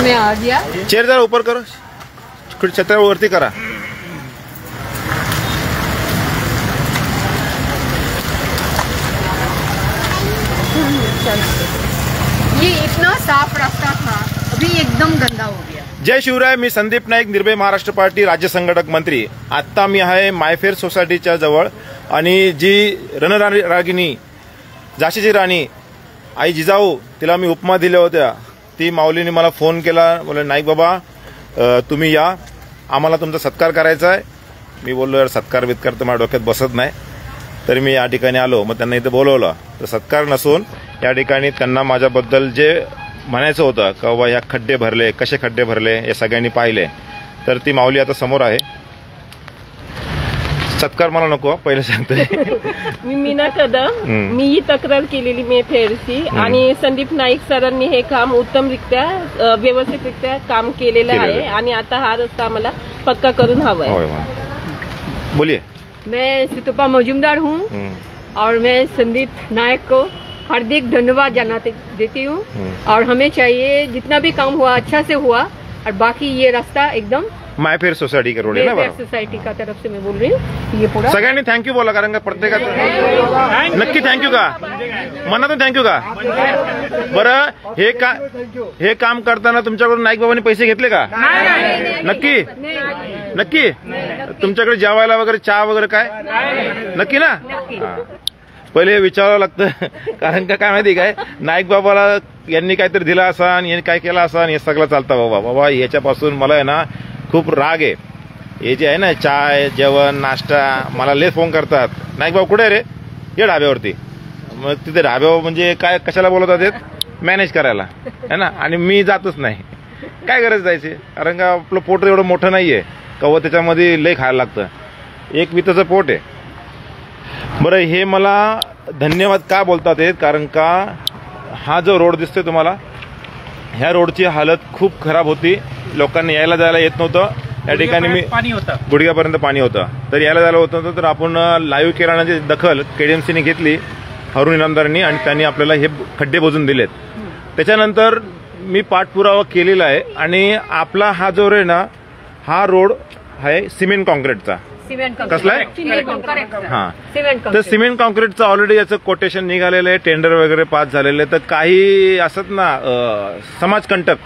में आ गया। चेयर जरा ऊपर करो, छत्र वरती करा। ये इतना साफ रास्ता था, अभी एकदम गंदा हो गया। जय शिवराय, मी संदीप नाईक, निर्भय महाराष्ट्र पार्टी राज्य संघटक मंत्री। आता मी आहे मायफेर सोसायटीच्या जवळ आणि जी रणरागिणी झाशीची राणी आई जिजाऊ तिला मी उपमा दिल्या होत्या, ती माऊलीने मला फोन केला, बोलले नाईक बाबा तुम्ही या, आम्हाला तुमचा सत्कार करायचा आहे। मी बोललो यार सत्कार बित्कार तर माझ्या डोक्यात बसत नाही, तरी मी या ठिकाणी आलो। मग त्यांना इथे बोलवलं, तर सत्कार नसून या ठिकाणी त्यांना माझ्याबद्दल जे म्हणायचं होतं का बाबा या खड्डे भरले, कसे खड्डे भरले हे सगळ्यांनी पाहिले, तर ती माऊली आता समोर आहे। सत्कार मला नको, पहिले सांगते मी मीना कदम, मी ही तक्रार केलेली मेफेअरची आणि संदीप नाईक सरांनी हे काम उत्तमरित्या व्यवस्थितरित्या काम केलेलं आहे आणि आता हा रस्ता आम्हाला पक्का करून हवा आहे। बोलिए। मैं सुतपा मजूमदार हूँ और मैं संदीप नायक को हार्दिक धन्यवाद देती हूँ और हमें चाहिए जितना भी काम हुआ अच्छा से हुआ और बाकी ये रास्ता एकदम मायफेर सोसायटी का रोड है ना, मायफेर सोसायटी का तरफ से मैं बोल रही हूँ। ये पूरा सगळ्यांनी थँक्यू बोला, कारण का प्रत्येकाचं नक्की थँक्यू का, मनातून थँक्यू का। बरं हे काम करताना तुमच्याकडून नाईक बाबांनी पैसे घेतले का? नक्की नक्की तुमच्याकडे जेवायला वगैरे चहा वगैरे काय नक्की ना? पहिले विचारावं लागतं, कारण का काय माहिती काय, नाईक बाबाला यांनी काहीतरी दिला असा आणि यांनी काय केला असा आणि हे सगळं चालतं बाबा। बाबा याच्यापासून मला आहे ना खूप राग आहे। हे जे आहे ना चाय जेवण नाश्ता, मला लय फोन करतात, नाईक बाबा कुठे रे, ये ढाब्यावरती। मग तिथे ढाब्यावर म्हणजे काय कशाला बोलवतात ते मॅनेज करायला है ना, आणि मी जातच नाही। काय गरज जायची, कारण का आपलं पोट एवढं मोठं नाहीये का व त्याच्यामध्ये लय खायला लागतं, एक विताचं पोट आहे। बरं हे मला धन्यवाद का बोलतात आहेत, कारण का हा जो रोड दिसतोय तुम्हाला, ह्या रोडची हालत खूप खराब होती, लोकांना यायला जायला येत नव्हतं। या ठिकाणी मी गुडघ्यापर्यंत पाणी होतं, तर यायला जायला होत नव्हतं। तर आपण लाईव्ह किराणाची दखल केडीएमसीने घेतली, अरुण इनामदारांनी, आणि त्यांनी आपल्याला हे खड्डे बुजून दिलेत। त्याच्यानंतर मी पाठपुरावा केलेला आहे आणि आपला हा जो आहे ना, हा रोड आहे सिमेंट कॉन्क्रीटचा। कसला आहे? हा, तर सिमेंट कॉन्क्रीटचं ऑलरेडी याचं कोटेशन निघालेलं आहे, टेंडर वगैरे पास झालेलं आहे। तर काही असत ना समाजकंटक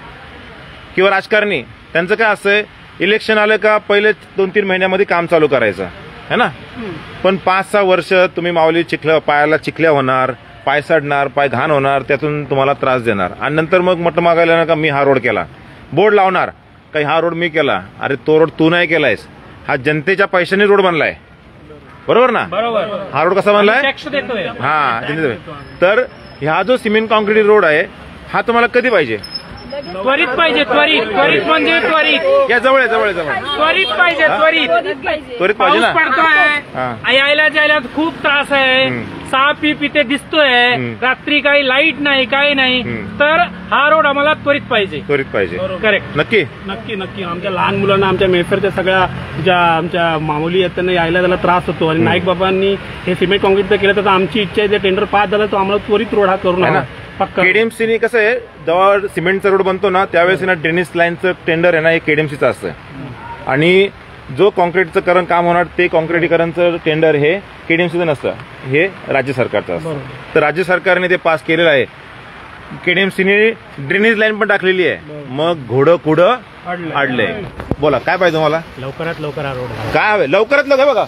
किंवा राजकारणी, त्यांचं काय असतंय, इलेक्शन आलं का पहिले 2-3 महिन्यामध्ये काम चालू करायचं है ना, पण 5-6 वर्ष तुम्ही माऊली पायाला चिखल्या होणार, पाय सडणार, पाय घाण होणार, त्यातून तुम्हाला त्रास देणार, आणि नंतर मग मट मागायला ना का मी हा रोड केला, बोर्ड लावणार काही हा रोड मी केला। अरे तो रोड तू नाही केलायस, हा जनतेच्या पैशाने रोड बनलाय, बरोबर ना? हा रोड कसा बनलाय? हा, तर ह्या जो सिमेंट कॉन्क्रीट रोड आहे हा तुम्हाला कधी पाहिजे? त्वरित पाहिजे, त्वरित म्हणजे त्वरित, या जवळ जवळ जवळ त्वरित पाहिजे, त्वरित पाहिजे ना। पडतोय, यायला जायला खूप त्रास आहे, साप इथे दिसतोय, रात्री काही लाईट नाही काही नाही, तर हा रोड आम्हाला त्वरित पाहिजे, करेक्ट। नक्की नक्की नक्की आमच्या लहान मुलांना, आमच्या मेफेरच्या सगळ्या ज्या आमच्या मामुली आहेत त्यांना यायला त्याला त्रास होतो, आणि नाईक बाबांनी हे सिमेंट कॉन्क्रीट केलं, तर आमची इच्छा आहे, टेंडर पास झालं तर आम्हाला त्वरित रोड हा करून हवा पक्का। केडीएमसीने कसं आहे, जेव्हा सिमेंटचा रोड बनतो ना त्यावेळेस ना ड्रेनेज लाईनचं टेंडर आहे ना हे केडीएमसीचं असतं, आणि जो कॉन्क्रीटचं काम होणार ते कॉन्क्रीटीकरणचं टेंडर हे केडीएमसीचं नसतं, हे राज्य सरकारचं असतं। तर राज्य सरकारने ते पास केलेलं आहे, केडीएमसीने ड्रेनेज लाईन पण टाकलेली आहे, मग घोडं कुडं अडलंय। बोला काय पाहिजे तुम्हाला? लवकरात लवकर हा रोड काय हवे? लवकरात लवकर बघा,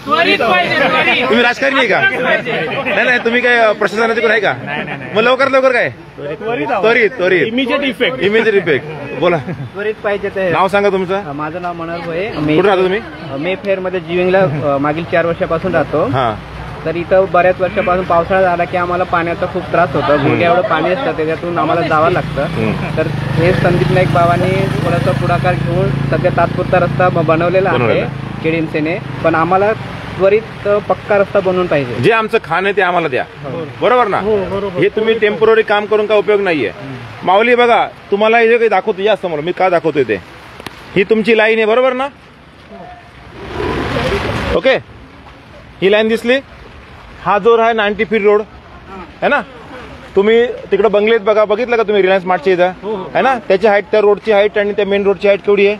त्वरित पाहिजे। तुम्ही राजकारणी आहे का? नाही तुम्ही काय प्रशासनाचे आहे का? मग लवकरात लवकर काय? त्वरित इमिजिएट इफेक्ट बोला, त्वरित पाहिजे ते। नाव सांगा तुमचं? माझं नाव मनोहर भोये, कुठे राहता तुम्ही? मेफेअर मध्ये जिविंगला मागील 4 वर्षापासून राहतो। हा, तर इथं बऱ्याच वर्षापासून पावसाळा झाला की आम्हाला पाण्याचा खूप त्रास होतो, गुडघ्या एवढं पाणी असतं, त्याच्यातून आम्हाला जावं लागतं। तर हे संदीप नाईक बाबांनी थोडासा पुढाकार घेऊन सध्या तात्पुरता रस्ता बनवलेला आहे केडीएमसीने, पण आम्हाला त्वरित पक्का रस्ता बनवून पाहिजे। जे आमचं खाण आहे ते आम्हाला द्या, बरोबर ना? हे तुम्ही टेम्पररी काम करून का उपयोग नाहीये। माऊली बघा, तुम्हाला हे काही दाखवतो या समोर, मी का दाखवतोय ते, ही तुमची लाईन आहे बरोबर ना? ओके, ही लाईन दिसली, हा जो आहे 90 फीट रोड है ना, तुम्ही तिकडे बंगलेत बघा, बघितलं का तुम्ही रिलायन्स मार्टच्या इथं आहे ना, त्याची हाईट, त्या रोडची हाईट आणि त्या मेन रोडची हाईट केवढी आहे,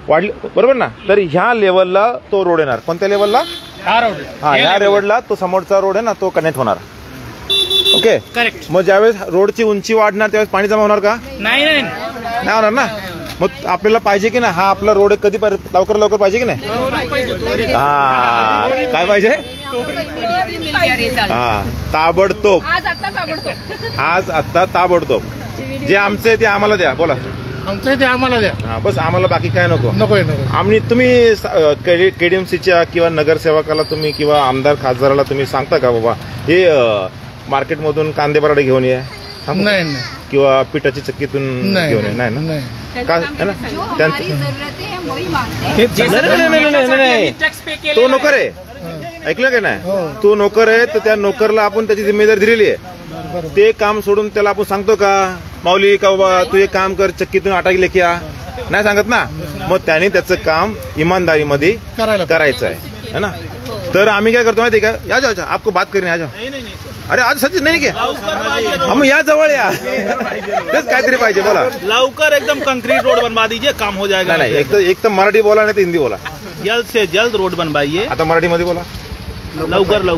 वाढली बरोबर ना. तर ह्या लेवलला तो रोड येणार. कोणत्या लेवलला? हा रोड. हा, ह्या लेवलला तो समोरचा रोड आहे ना, तो कनेक्ट होणार. Okay, correct. मग ज्यावेळेस रोडची उंची वाढणार त्यावेळेस पाणी जमा होणार का? नाही नाही नाही होणार ना. मग आपल्याला पाहिजे की नाही हा आपला रोड कधी लवकर पाहिजे की नाही? हा, काय पाहिजे? हा, ताबडतोब. आज आता ताबडतोब. जे आमचं आहे ते आम्हाला द्या. बोला. आमचं ते आम्हाला द्या. हा, बस आम्हाला बाकी काय नको. नको. आम्ही तुम्ही केडीएमसीच्या किंवा नगरसेवकाला तुम्ही किंवा आमदार खासदाराला तुम्ही सांगता का बाबा हे मार्केटमधून कांदे बटाटे घेऊन ये? नाही. किंवा पिठाची चक्कीतून घेऊन ये? नाही ना. काय आहे ना नाही, तो नोकर आहे. ऐकलं का नाही? तो नोकर आहे, तर त्या नोकरला आपण त्याची जिम्मेदारी दिलेली आहे. ते काम सोडून त्याला आपण सांगतो का माऊली का बाबा तू एक काम कर, चक्कीतून आटा लेके आ? नाही सांगत ना. मग त्याने त्याचं काम इमानदारीमध्ये करायचं आहे ना. तर आम्ही काय करतो माहिती का, या जाओ आपको बात करणे, या जाओ. अरे आज सचिन नाही क्या, मग या जवळ या. तेच काहीतरी पाहिजे. बोला. लवकर एकदम कंक्रीट रोड बनवा दीजिए, काम हो जाएगा. नाही, एक तर मराठी बोला नाही तर हिंदी बोला. जल्द से जल्द रोड बनवाइए. आता मराठीमध्ये बोला. लवकर रोड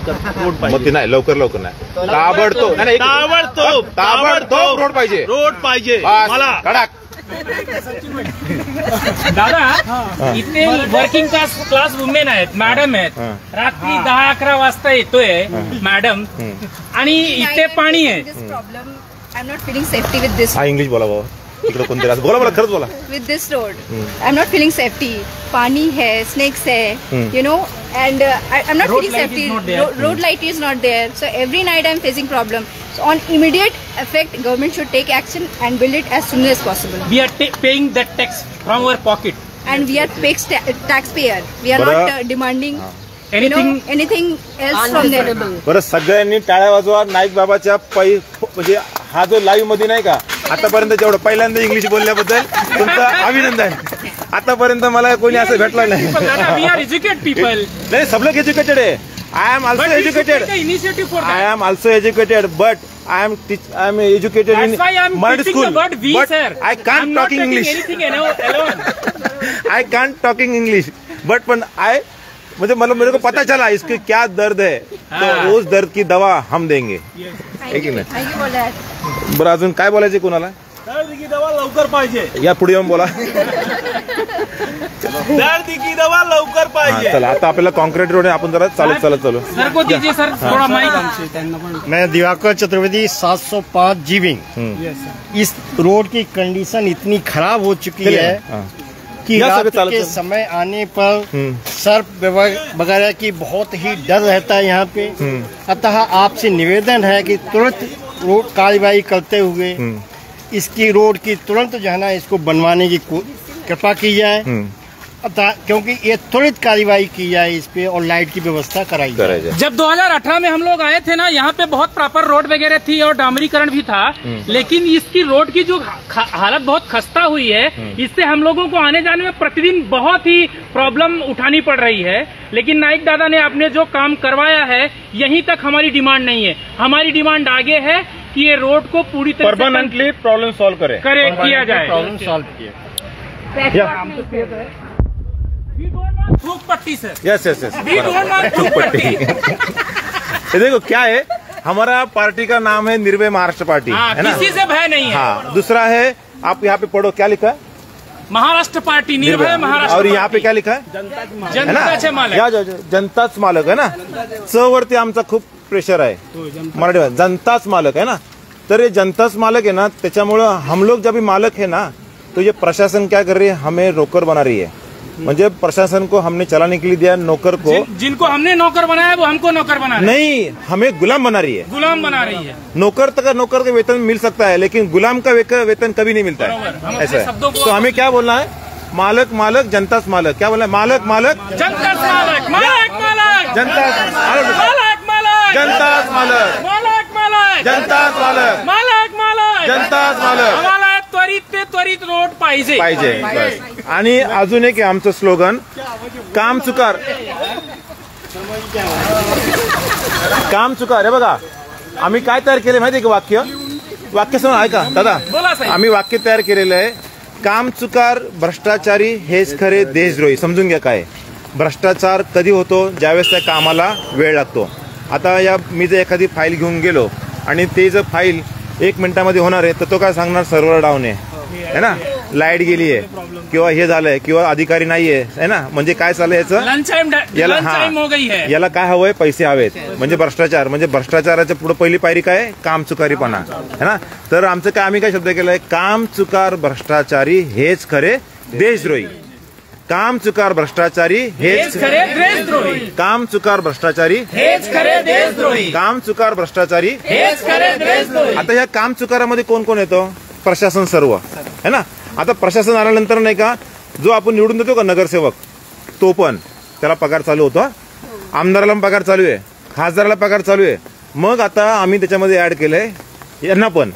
पाहिजे. मग नाही, लवकर नाही, ताबडतोब रोड पाहिजे. मला कडक. दादा, इथे वर्किंग क्लास वुमेन आहेत, मॅडम आहेत, रात्री 10-11 वाजता येतोय मॅडम, आणि इथे पाणी आहे. I'm not feeling safety with this. हा, इंग्लिश बोला बाबा. इकडे कोणतरी बोला खरंच बोला. With this road, I'm not feeling safety. पानी है, snakes है, you know, and I'm not feeling safety. Road light is not there, so every night I'm facing problem. So on immediate effect, government should take action and build it as soon as possible. We are paying that tax from our pocket, and we are taxpayer. We are not demanding. Anything else from there. बरं, सगळ्यांनी टाळ्या वाजवा नाईक बाबाच्या म्हणजे हा जो live मध्ये नाही का आतापर्यंत जेवढं पहिल्यांदा इंग्लिश बोलल्याबद्दल तुमचं अभिनंदन. आतापर्यंत मला कोणी असं भेटलं नाही. We are educated people. नाही, सब लोग एज्युकेटेड आहे. I am also educated. I am also educated, but I am educated in Marathi school. But I can't talking English. I can't talking English. But पण मुझे मतलब मेरे को पता चला इसके क्या दर्द है, तो उस दर्द की दवा हम देंगे. बरं, अजून काय बोलायचे कोणाला? दर्द की दवा लवकर पाहिजे. या पुढे येऊन बोला. दर्द की दवा लवकर पाहिजे. चला, आता आपल्याला कॉन्क्रीट रोड आहे, आपण जरा चालत चलो. सर को दीजिए सर थोड़ा माइक. मैं दिवाकर चतुर्वेदी 705 जीविंग. इस रोड की कंडीशन इतनी खराब हो चुकी है कि रात के समय आने पर सर्प वगैरह की बहुत ही डर रहता है यहाँ पे. अतः आपसे निवेदन है कि तुरंत रोड कार्यवाही करते हुए इसकी रोड की तुरंत जो है ना इसको बनवाने की कृपा की जाए. अतः क्योंकि ये त्वरित कार्यवाही की जाए इस पे और लाइट की व्यवस्था कराई जाए. जब 2018 में हम लोग आए थे ना, यहाँ पे बहुत प्रॉपर रोड वगैरह थी और डामरीकरण भी था, लेकिन इसकी रोड की जो हालत बहुत खस्ता हुई है, इससे हम लोगों को आने जाने में प्रतिदिन बहुत ही प्रॉब्लम उठानी पड़ रही है. लेकिन नाइक दादा ने आपने जो काम करवाया है, यहीं तक हमारी डिमांड नहीं है. हमारी डिमांड आगे है कि ये रोड को पूरी तरह परमानेंटली प्रॉब्लम सॉल्व किया जाए. प्रॉब्लम सॉल्व किया. थूक पट्टी सर. यस. थूक पट्टी. ये देखो क्या है, हमारा पार्टी का नाम है निर्भय महाराष्ट्र पार्टी, है ना? किसी से भय नहीं है. हाँ, दूसरा है आप यहाँ पे पढ़ो, क्या लिखा है? महाराष्ट्र पार्टी, निर्भय महाराष्ट्र. और यहाँ पे क्या लिखा है? जनताचे मालक. या जनताच मालक है ना. च वरती आमचा खूप प्रेशर आहे मराठी, जनताच मालक है ना. तर ये जनताच मालक है ना, त्याच्यामुळं हम लोग जब भी मालक है ना, तो ये प्रशासन क्या कर रही है, हमें नौकर बना रही है. म्हणजे प्रशासन को हमने चलाने के लिए दिया, नौकर को जिनको हमने नौकर बनाया वो हमको नौकर बना नहीं, हमें गुलाम बना रही है. गुलाम बना रही है. नौकर तक नौकर का वेतन मिल सकता है, लेकिन गुलाम का वेतन कभी नहीं मिलता है. ऐसा है. तो हमें क्या बोलना है, मालक मालक जनताच मालक. क्या बोलना है, मालक मालक जनताच मालक. मालक मालक जनताच मालक. मालक मालक जनताच मालक. मालक मालक जनताच मालक. मालक मालक जनताच मालक. आम्हाला त्वरित रोड पाहिजे. बस. आणि अजून एक आमचं स्लोगन, काम चुकार. काम चुकार. हे बघा, आम्ही काय तयार केले माहिती आहे का वाक्य समज ऐका दादा, आम्ही वाक्य तयार केलेलं आहे, काम चुकार भ्रष्टाचारी हेच खरे देशद्रोही. समजून घ्या काय भ्रष्टाचार कधी होतो, ज्यावेळेस त्या कामाला वेळ लागतो. आता मी जर एखादी फाईल घेऊन गेलो आणि ते जर फाईल 1 मिनिटामध्ये होणार आहे, तर तो काय सांगणार सर्व्हर डाऊन आहे ना, लाईट गेली आहे किंवा हे झालंय किंवा अधिकारी नाहीये है ना. म्हणजे काय चाललंय याला काय हवंय, पैसे हवेत. म्हणजे भ्रष्टाचार, म्हणजे भ्रष्टाचाराच्या पुढे पहिली पायरी काय, काम चुकारीपणा है ना. तर आमचं काय, आम्ही काय शब्द केलाय, काम चुकार भ्रष्टाचारी हेच खरे देशद्रोही. काम चुकार भ्रष्टाचारी हेच खरे देशद्रोही. काम चुकार भ्रष्टाचारी हेच खरे देशद्रोही. काम चुकार भ्रष्टाचारी हेच खरे देशद्रोही. आता ह्या काम चुकारामध्ये कोण कोण येतो, प्रशासन सर्व है ना. आता प्रशासन आल्यानंतर नाही का, जो आपण निवडून देतो का नगरसेवक, तो पण त्याला पगार चालू होतो, आमदाराला पगार चालू आहे, खासदाराला पगार चालू आहे. मग आता आम्ही त्याच्यामध्ये ऍड केलंय यांना पण.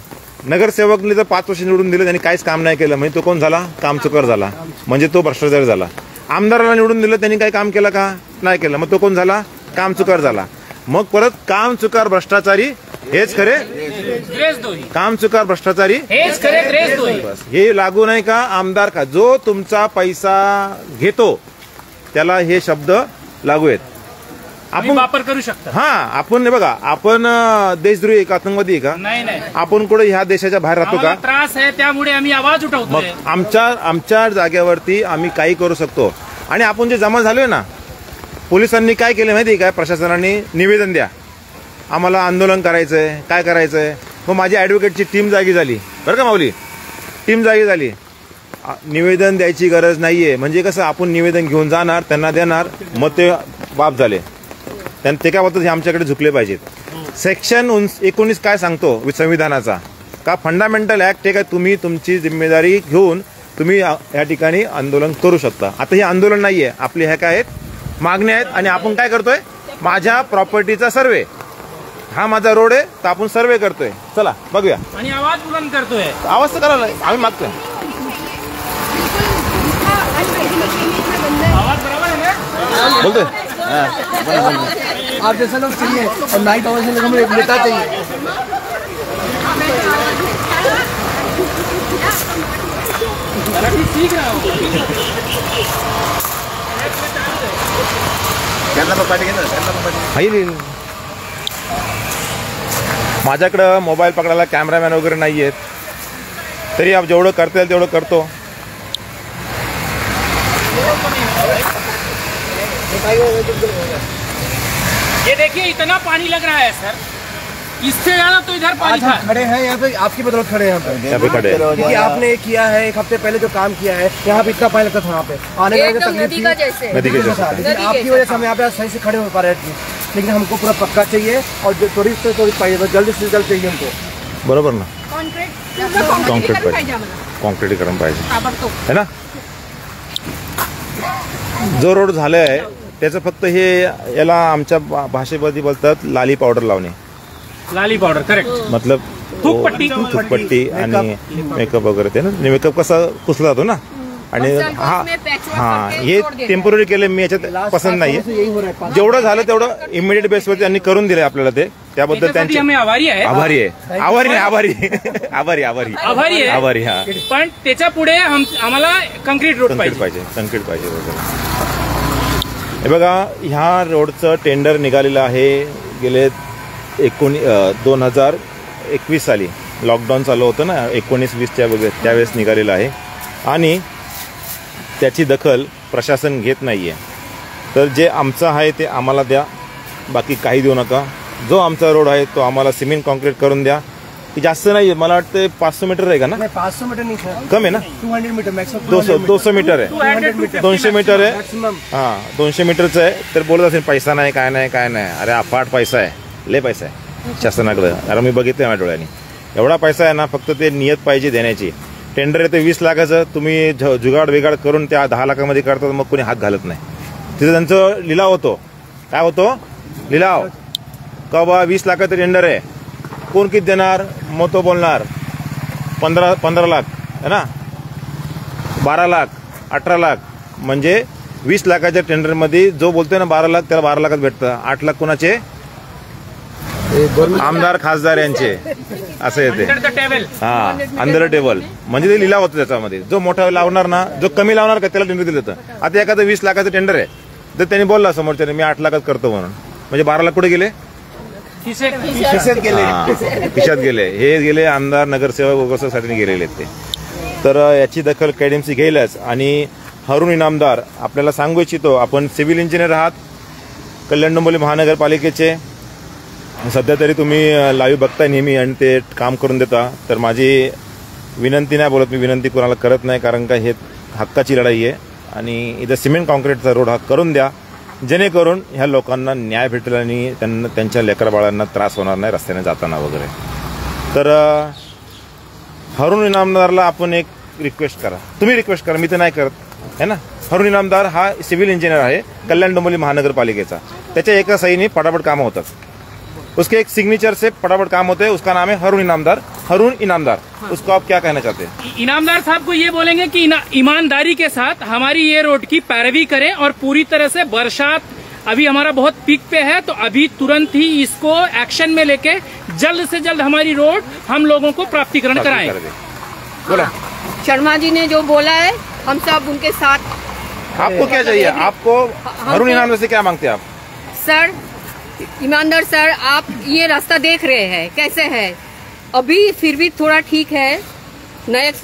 नगरसेवकने जर 5 वर्ष निवडून दिलं, त्यांनी काहीच काम नाही केलं, म्हणजे तो कोण झाला, कामचुकार झाला, म्हणजे तो भ्रष्टाचार झाला. आमदाराला निवडून दिलं, त्यांनी काही काम केलं का, नाही केलं, मग तो कोण झाला, कामचुकार झाला. मग परत काम चुकार भ्रष्टाचारी हेच खरे काम चुकार भ्रष्टाचारी हेच खरे देशद्रोही. हे लागू नाही का आमदार का, जो तुमचा पैसा घेतो त्याला हे शब्द लागू आहेत. आपण वापर करू शकतो. हा, आपण बघा, आपण देशद्रोही आहे का, आतंकवादी आहे का, नाही. आपण कुठे ह्या देशाच्या बाहेर राहतो का, त्रास आहे त्यामुळे आम्ही आवाज उठवतो. मग आमच्या जागेवरती आम्ही काही करू शकतो. आणि आपण जे जमा झालोय ना, पोलिसांनी काय केलं माहिती काय, प्रशासनाने निवेदन द्या, आम्हाला आंदोलन करायचंय, काय करायचंय. मग माझी ऍडव्होकेटची टीम जागी झाली बरं का माऊली, टीम जागी झाली. निवेदन द्यायची गरज नाहीये. म्हणजे कसं, आपण निवेदन घेऊन जाणार, त्यांना देणार, मग ते बाप झाले. ते काय बोलतात, हे आमच्याकडे झुकले पाहिजेत. सेक्शन 19 काय सांगतो संविधानाचा का, फंडामेंटल ऍक्ट आहे का, तुम्ही तुमची जिम्मेदारी घेऊन तुम्ही या ठिकाणी आंदोलन करू शकता. आता हे आंदोलन नाहीये, आपले ह्या काय आहेत, मागण्या आहेत. आणि आपण काय करतोय, माझ्या प्रॉपर्टीचा सर्वे, हा माझा रोड आहे, तर आपण सर्वे करतोय, चला बघूया. आणि आवाज बुलंद करतोय, आवाज तर करायला आम्ही मागतोय. आवाज बरोबर आहे ना, बोलतोय. आप जैसा लोग चाहिए और नाइट आवर्स में हमें एक नेता चाहिए. सीख रहा हूँ. माझ्याकडं मोबाईल पकडायला कॅमेरामॅन वगैरे नाही आहेत, तरी आप जेवढं करता येईल तेवढं करतो. ये देखिए इतना पानी लग रहा है सर, इससे ज्यादा तो इधर पानी था. खड़े हैं यहाँ पे, आपकी बदौलत खड़े हैं यहाँ पे खड़े हैं. क्योंकि आपने किया है, 1 हफ्ते पहले जो काम किया है, यहाँ पे इतना पानी लगता था, यहाँ पे आने जाने का तकलीफ थी, नदी के जैसे. लेकिन आपकी वजह से हम यहाँ पे सही से खड़े हो पा रहे थे. लेकिन हमको पूरा पक्का चाहिए और जो थोड़ी से थोड़ी पाइए, जल्द से जल्द चाहिए हमको. बरोबर ना, कॉन्क्रीट पाहिजे, कॉन्क्रीटीकरण पाहिजे है ना. जो रोड झालाय त्याचं फक्त हे, याला आमच्या भाषेमध्ये बोलतात लाली पावडर लावणे. लाली पावडर करेक्ट, मतलब थूकपट्टी आणि मेकअप वगैरे ते ना. मेकअप कसा पुसला जातो ना, आणि हा हे टेम्पररी केलं मी, याच्यात पसंत नाहीये. जेवढं झालं तेवढं इमिडिएट बेसवरती त्यांनी करून दिले आपल्याला, ते त्याबद्दल त्यांची आभारी आहे. आभारी हा. पण त्याच्या पुढे आम्हाला कंक्रीट रोड पाहिजे. हे बघा, ह्या रोडचं टेंडर निघालेलं आहे गेले 2021 साली. लॉकडाऊन चालू होतं ना 19-20च्या वगैरे, त्यावेळेस निघालेलं आहे. आणि त्याची दखल प्रशासन घेत नाहीये. तर जे आमचं आहे ते आम्हाला द्या, बाकी काही देऊ नका. जो आमचा रोड आहे तो आम्हाला सिमेंट कॉन्क्रीट करून द्या. जास्त नाही, मला वाटतं 500 मीटर आहे का ना, 500 मीटर नहीं सर, कम आहे ना, 200 मीटर मॅक्सिमम. 200 मीटर आहे, 200 मीटर आहे. हा 200 मीटरचं आहे. तर बोलत असेल पैसा नाही, काय नाही. अरे अफाट पैसा आहे, लय पैसा आहे शासनाकडे. अरे मी बघितलं माझ्या डोळ्यांनी, एवढा पैसा आहे ना. फक्त ते नियत पाहिजे देण्याची. टेंडर येते 20 लाखाचं, तुम्ही जुगाड वेगाड करून त्या 10 लाखामध्ये करतात, मग कोणी हात घालत नाही. तिथे त्यांचं लिलाव होतो. काय होतो लिलाव का, बा 20 लाखाचं टेंडर आहे, कोण किती देणार, मग तो बोलणार 15 लाख है ना, 12 लाख, 18 लाख. म्हणजे 20 लाखाच्या टेंडरमध्ये जो बोलतोय ना 12 लाख, त्याला 12 लाखात भेटतं. 8 लाख कोणाचे, आमदार खासदार यांचे असे येते अंडर द टेबल. हा अंडर टेबल म्हणजे ते लिलाव होतं त्याच्यामध्ये. जो मोठा लावणार ना, जो कमी लावणार का त्याला टेंडर दिलं जातं. आता एखादं 20 लाखाचं टेंडर आहे तर त्यांनी बोलला समोरच्याने मी 8 लाखात करतो म्हणून, म्हणजे 12 लाख कुठे गेले? खिशात गेले. हे गेले आमदार नगरसेवक वगैरेसाठी गेलेले ते. तर याची दखल केडीएमसी घेईलच. आणि हरून इनामदार आपल्याला सांगू इच्छितो, आपण सिव्हिल इंजिनियर आहात कल्याण डोंबिवली महानगरपालिकेचे. सध्या तरी तुम्ही लाईव्ह बघताय नेहमी आणि ते काम करून देता. तर माझी विनंती नाही बोलत, मी विनंती कोणाला करत नाही, कारण का हे हक्काची लढाई आहे. आणि इथं सिमेंट कॉन्क्रीटचा रोड हा करून द्या, जेणेकरून ह्या लोकांना न्याय भेटेल आणि त्यांना त्यांच्या लेकरबाळांना त्रास होणार नाही रस्त्याने जाताना वगैरे. तर हरून इनामदारला आपण एक रिक्वेस्ट करा, तुम्ही रिक्वेस्ट करा, मी तर नाही करत है ना. हरून इनामदार हा सिव्हिल इंजिनियर आहे कल्याण डोंबिवली महानगरपालिकेचा. त्याच्या एका सहीने फटाफट कामं होतात, उसके एक सिग्नेचर से फटाफट काम होते हैं. उसका नाम है हरून इनामदार. हरून इनामदार, उसको आप क्या कहना चाहते हैं? इनामदार साहब को ये बोलेंगे कि ईमानदारी के साथ हमारी ये रोड की पैरवी करें और पूरी तरह से बरसात अभी हमारा बहुत पीक पे है, तो अभी तुरंत ही इसको एक्शन में लेके जल्द से जल्द हमारी रोड हम लोगों को प्राप्तिकरण कराएं. बोला शर्मा जी ने जो बोला है हम सब उनके साथ. आपको क्या चाहिए? आपको हरून इनामदार से क्या मांगते हैं आप? सर, ईमानदार सर, आप ये रास्ता देख रहे हैं कैसे है. अभी फिर भी थोड़ा ठीक है नायक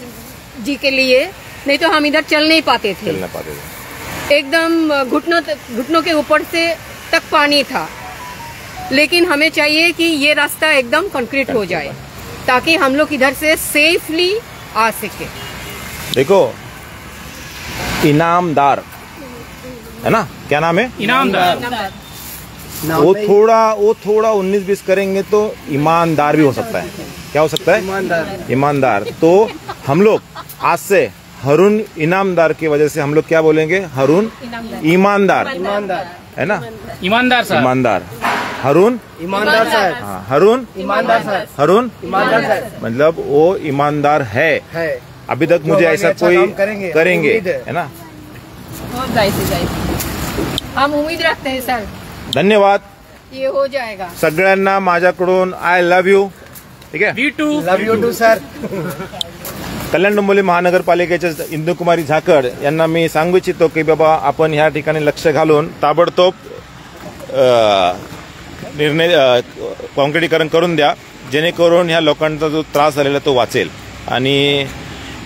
जी के लिए, नहीं तो हम इधर चल नहीं पाते थे. एकदम घुटनों के ऊपर से तक पानी था. लेकिन हमें चाहिए कि ये रास्ता एकदम कंक्रीट हो जाए ताकि हम लोग इधर से सेफली आ सके. देखो इनामदार है ना, क्या नाम है? इनामदार. वो थोड़ा 19-20 करेंगे तो ईमानदार भी हो सकता है. क्या हो सकता है? ईमानदार. तो हम लोग आज से हरून इनामदार की वजह से हम लोग क्या बोलेंगे? हरून ईमानदार है ना. ईमानदार साहब. ईमानदार. हरून ईमानदार साहब. हाँ, हरून ईमानदार साहब. हरून ईमानदार साहब मतलब वो ईमानदार है. अभी तक मुझे ऐसा कोई करेंगे है ना. हम उम्मीद रखते हैं सर. धन्यवाद. ये हो जाएगा. सगळ्यांना माझ्याकडून आय लव्ह यू. ठीक आहे. We too. Love you too sir. Kalyan Dombivli महानगरपालिकेच्या इंदुकुमारी झाकड यांना मी सांगू इच्छितो की बाबा आपण ह्या ठिकाणी लक्ष घालून ताबडतोब निर्णय कॉन्क्रीटीकरण करून द्या, जेणेकरून ह्या लोकांचा जो त्रास झालेला तो वाचेल. आणि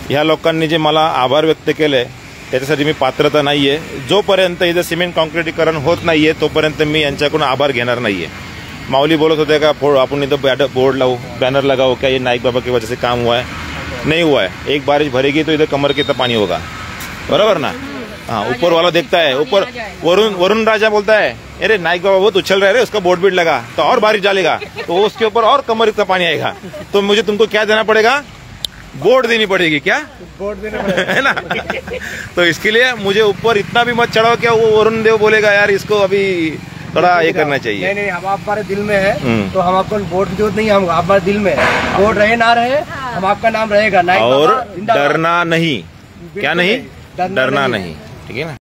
ह्या लोकांनी जे मला आभार व्यक्त केले त्याच्यासाठी मी पात्रता नाहीये. जोपर्यंत इथं सिमेंट कॉन्क्रीटीकरण होत नाहीये तोपर्यंत मी यांच्याकडून आभार घेणार नाहीये. माऊली बोलत होते का आपण इधर बोर्ड लाओ, बैनर लगाओ, क्या ये नाइक बाबा की वजह से काम हुआ है? नहीं हुआ है. एक बारिश भरेगी तो इधर कमर के तक पानी होगा, बराबर ना. हाँ, ऊपर वाला देखता है, ऊपर वरुण राजा बोलता है अरे नाइक बाबा बहुत उछल रहे, उसका बोर्ड बीट लगा तो और बारिश डालेगा तो उसके ऊपर और कमर इतना पानी आएगा. तो मुझे तुमको क्या देना पड़ेगा? बोर्ड देनी पड़ेगी. क्या बोर्ड देना पड़ेगा है ना. तो इसके लिए मुझे ऊपर इतना भी मत चढ़ाओ क्या वो वरुण देव बोलेगा यार इसको अभी थोड़ा ये करना चाहिए. नहीं, हम हमारे दिल में है तो हम आपको वोट की जरूरत नहीं. हम हमारे दिल में है, वोट रहे ना रहे हम आपका नाम रहेगा. और डरना नहीं. क्या नहीं? डरना नहीं. ठीक है ना.